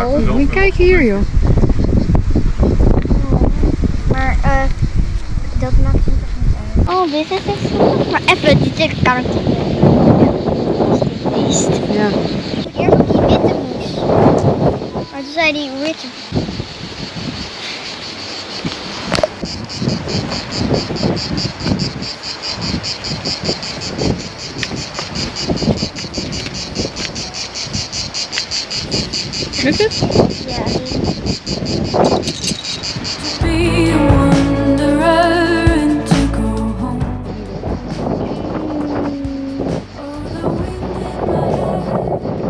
Oh, moet je kijken hier joh. Maar dat maakt hem toch niet uit. Oh, dit is het. Maar even, dit kan ik toch niet. Ja. Eerst op die witte moes. Maar toen zei die witte. Lukt het? Ja,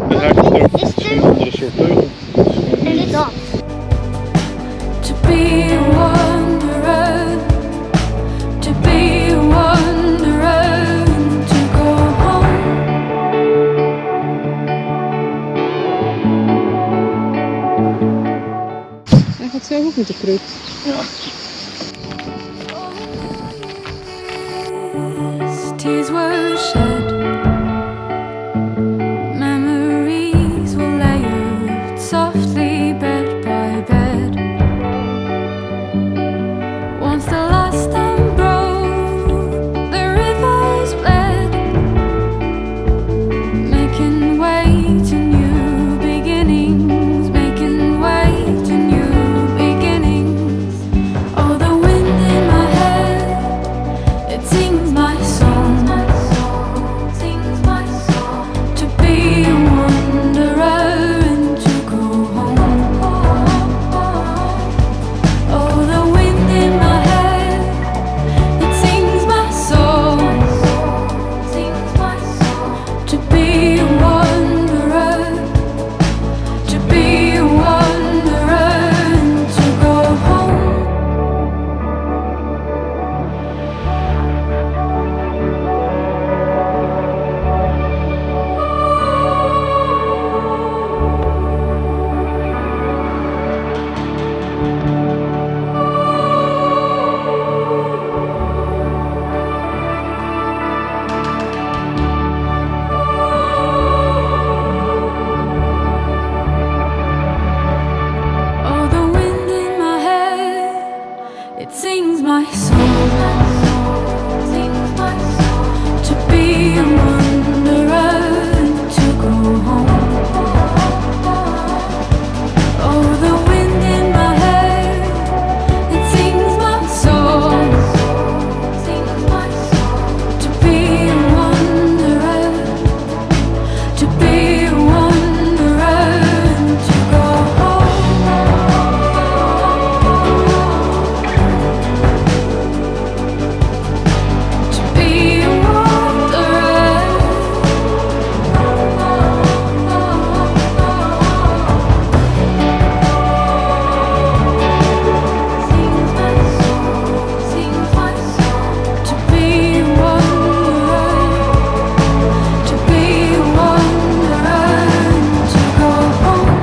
Hij heeft ook misschien een andere soort teugel. en dit dan. To be a wanderer, to be a wanderer, to go home. Hij gaat zelf ook met de kruk. Tears were shed, memories were layered softly bed by bed. Once the last time broke, the rivers bled, making way to new beginnings, making way to new beginnings. Oh, the wind in my head, it sings my song. To be a wanderer and to go home. Oh, the wind in my head, it sings my song. To be a wanderer, to be a wanderer and to go home. Oh, the wind in my head, it sings my song. To be a wanderer and to go home. Oh, the wind in my head, it sings my song. To be a wanderer, to be a wanderer and to go home. To be a wanderer. Sings my song. To be a wanderer, to be a wanderer and to go home.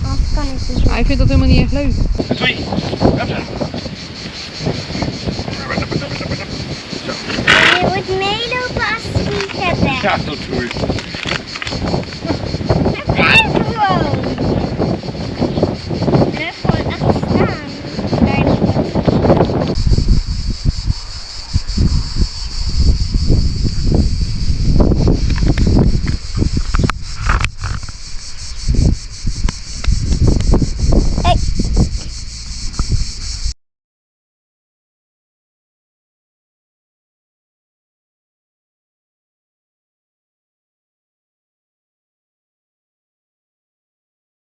Anders kan ik dus Hij vindt dat helemaal niet echt leuk. En twee. Je moet meelopen als ik het heb. Ja, dat doe ik.